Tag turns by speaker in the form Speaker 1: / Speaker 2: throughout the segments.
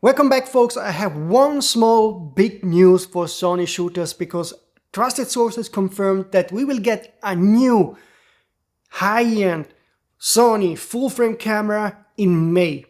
Speaker 1: Welcome back, folks. I have one small big news for Sony shooters because trusted sources confirmed that we will get a new high-end Sony full-frame camera in May.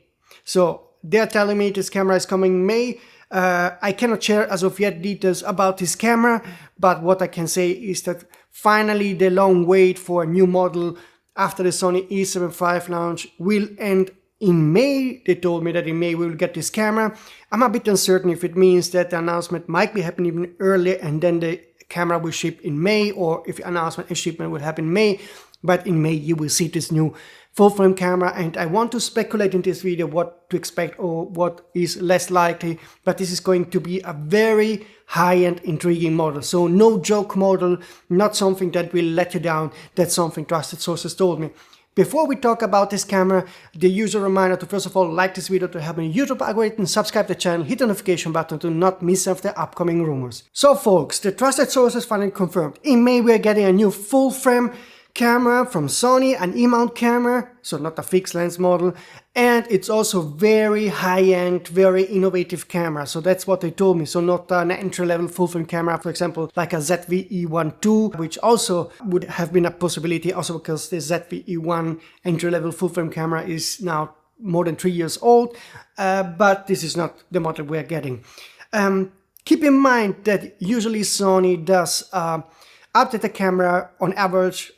Speaker 1: So they're telling me this camera is coming in May. I cannot share as of yet details about this camera, but what I can say is that finally the long wait for a new model after the Sony a7 IV launch will end in May. They told me that in May we will get this camera. I'm a bit uncertain if it means that the announcement might be happening even earlier and then the camera will ship in May, or if the announcement and shipment will happen in May. But in May you will see this new full-frame camera, and I want to speculate in this video what to expect or what is less likely, but this is going to be a very high-end intriguing model. So no joke model, not something that will let you down. That's something trusted sources told me. Before we talk about this camera, the usual reminder to first of all like this video to help me YouTube algorithm, subscribe to the channel, hit the notification button to not miss of the upcoming rumors. So folks, the trusted sources finally confirmed. In May we are getting a new full frame camera from Sony, an E-mount camera, so not a fixed lens model, and it's also very high-end, very innovative camera. So that's what they told me. So not an entry-level full-frame camera, for example, like a ZV-E1 II, which also would have been a possibility, also because the ZV-E1 entry-level full-frame camera is now more than 3 years old, but this is not the model we're getting. Keep in mind that usually Sony does update the camera on average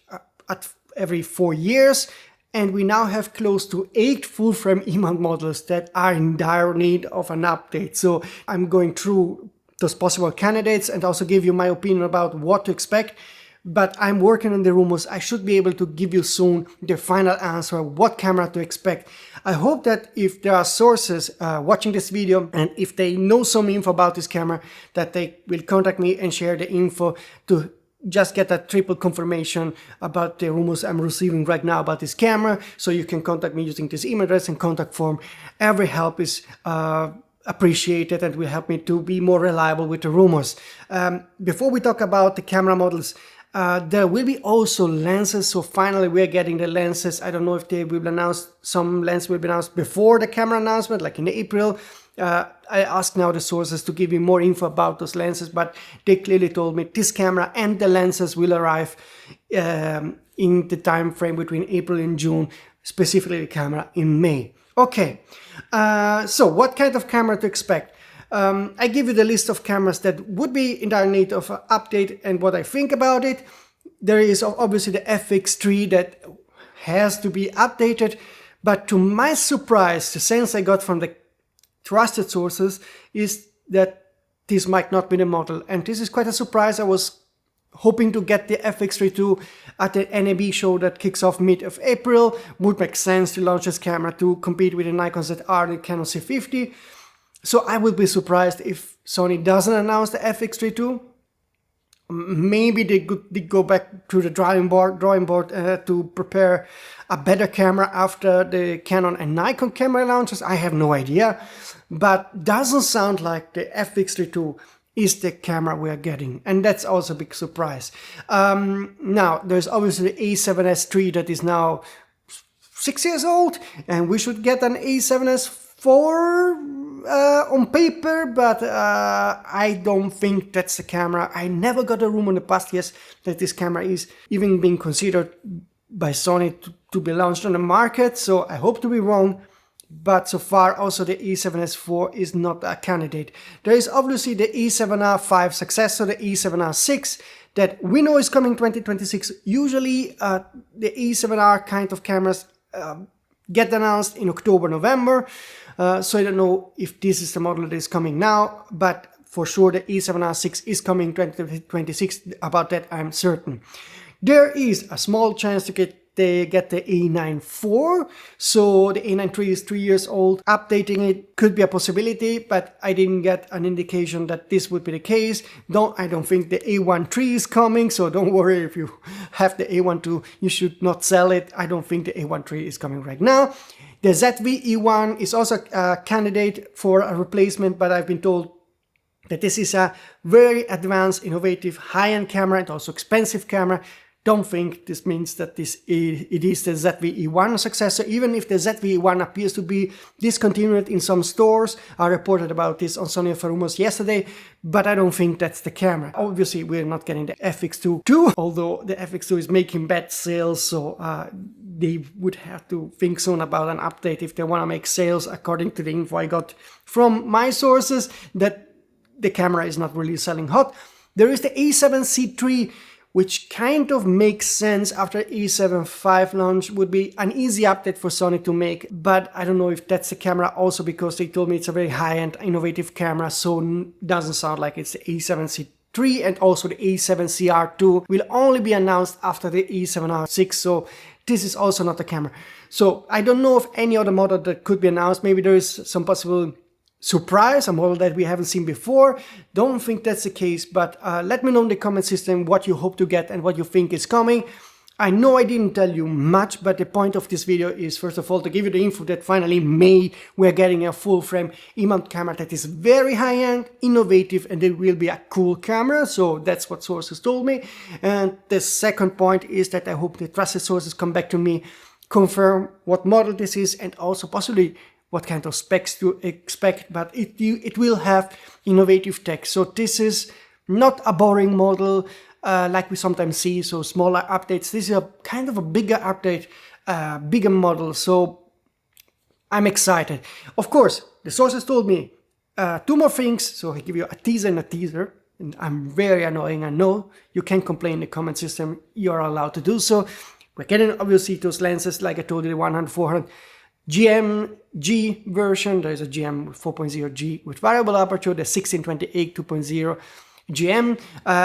Speaker 1: at every 4 years, and we now have close to 8 full-frame E-mount models that are in dire need of an update. So I'm going through those possible candidates and also give you my opinion about what to expect, but I'm working on the rumors. I should be able to give you soon the final answer, what camera to expect. I hope that if there are sources watching this video and if they know some info about this camera, that they will contact me and share the info to just get a triple confirmation about the rumors I'm receiving right now about this camera. So you can contact me using this email address and contact form. Every help is appreciated and will help me to be more reliable with the rumors. Before we talk about the camera models, there will be also lenses. So finally we're getting the lenses. I don't know if they will be announced. Some lenses will be announced before the camera announcement, like in April. I asked now the sources to give me more info about those lenses, but they clearly told me this camera and the lenses will arrive in the time frame between April and June, specifically the camera in May. Okay, so what kind of camera to expect? I give you the list of cameras that would be in dire need of an update and what I think about it. There is obviously the FX3 that has to be updated, but to my surprise, the sense I got from the trusted sources is that this might not be the model, and this is quite a surprise. I was hoping to get the FX32 at the NAB show that kicks off mid of April. Would make sense to launch this camera to compete with the Nikon ZR and the Canon C50. So I would be surprised if Sony doesn't announce the FX32. Maybe they could go back to the drawing board to prepare a better camera after the Canon and Nikon camera launches. I have no idea, but doesn't sound like the FX32 is the camera we are getting, and that's also a big surprise. Now there's obviously the A7S III that is now 6 years old, and we should get an A7S IV on paper, but I don't think that's the camera. I never got a rumor in the past years that this camera is even being considered by Sony to be launched on the market, so I hope to be wrong. But so far also the A7S IV is not a candidate. There is obviously the A7R5 successor, the A7R6, that we know is coming 2026. Usually the A7R kind of cameras get announced in October, November. So I don't know if this is the model that is coming now, but for sure the A7R6 is coming 2026. About that I'm certain. There is a small chance to get the A9 IV. So the A9 III is 3 years old. Updating it could be a possibility, but I didn't get an indication that this would be the case. I don't think the A1 III is coming, so don't worry if you have the A1 II, you should not sell it. I don't think the A1 III is coming right now. The ZV-E1 is also a candidate for a replacement, but I've been told that this is a very advanced, innovative, high-end camera and also expensive camera don't think this means that it is the ZV-E1 successor, even if the ZV-E1 appears to be discontinued in some stores. I reported about this on Sony Alpha Rumors yesterday, but I don't think that's the camera. Obviously, we're not getting the FX2 too, although the FX2 is making bad sales, so they would have to think soon about an update if they want to make sales, according to the info I got from my sources, that the camera is not really selling hot. There is the A7C III, which kind of makes sense after A7 V launch, would be an easy update for Sony to make, but I don't know if that's the camera also because they told me it's a very high-end innovative camera, so doesn't sound like it's the A7C III, and also the A7CR2 will only be announced after the A7R6, so this is also not the camera. So I don't know of any other model that could be announced. Maybe there is some possible surprise, a model that we haven't seen before. Don't think that's the case, but let me know in the comment system what you hope to get and what you think is coming. I know I didn't tell you much, but the point of this video is first of all to give you the info that finally May we're getting a full frame E-mount camera that is very high-end, innovative, and it will be a cool camera, so that's what sources told me. And the second point is that I hope the trusted sources come back to me, confirm what model this is, and also possibly what kind of specs to expect, but it will have innovative tech. So this is not a boring model like we sometimes see, so smaller updates. This is a kind of a bigger update, bigger model, so I'm excited. Of course, the sources told me two more things, so I give you a teaser and a teaser, and I'm very annoying, I know. You can complain in the comment system, you're allowed to do so. We're getting obviously those lenses, like I told you, the 100-400 GM-G version. There is a GM 4.0G with variable aperture, the 1628 2.0 GM.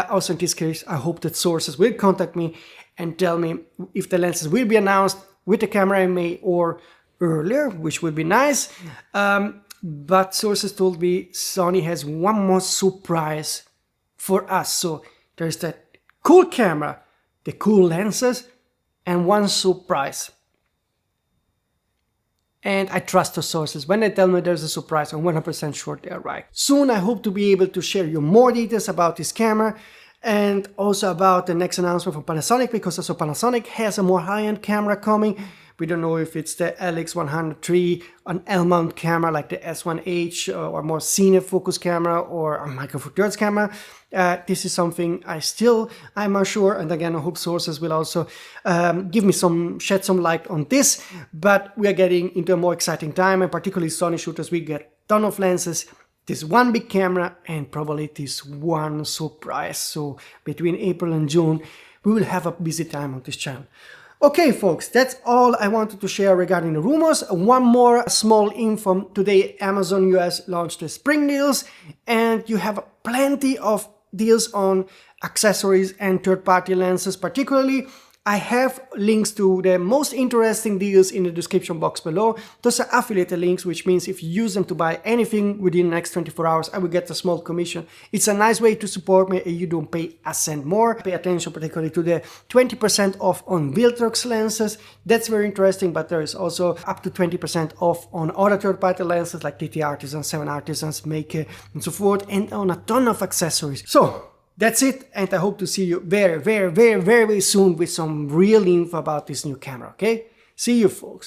Speaker 1: Also in this case, I hope that sources will contact me and tell me if the lenses will be announced with the camera in May or earlier, which would be nice. But sources told me Sony has one more surprise for us. So there's that cool camera, the cool lenses, and one surprise. And I trust the sources. When they tell me there's a surprise, I'm 100% sure they are right. Soon I hope to be able to share you more details about this camera and also about the next announcement from Panasonic, because also Panasonic has a more high-end camera coming. We don't know if it's the LX103, an L-mount camera like the S1H, or more cine focus camera, or a micro four thirds camera. This is something I'm unsure, and again I hope sources will also shed some light on this. But we are getting into a more exciting time, and particularly Sony shooters, we get a ton of lenses, this one big camera, and probably this one surprise. So between April and June we will have a busy time on this channel. Okay folks, that's all I wanted to share regarding the rumors. One more small info. Today Amazon US launched the spring deals, and you have plenty of deals on accessories and third-party lenses. Particularly, I have links to the most interesting deals in the description box below. Those are affiliated links, which means if you use them to buy anything within the next 24 hours, I will get a small commission. It's a nice way to support me and you don't pay a cent more. Pay attention particularly to the 20% off on Viltrox lenses. That's very interesting, but there is also up to 20% off on other third-party lenses like TT Artisans, 7 Artisans, Maker, and so forth, and on a ton of accessories. So that's it, and I hope to see you very, very, very, very soon with some real info about this new camera, okay? See you, folks.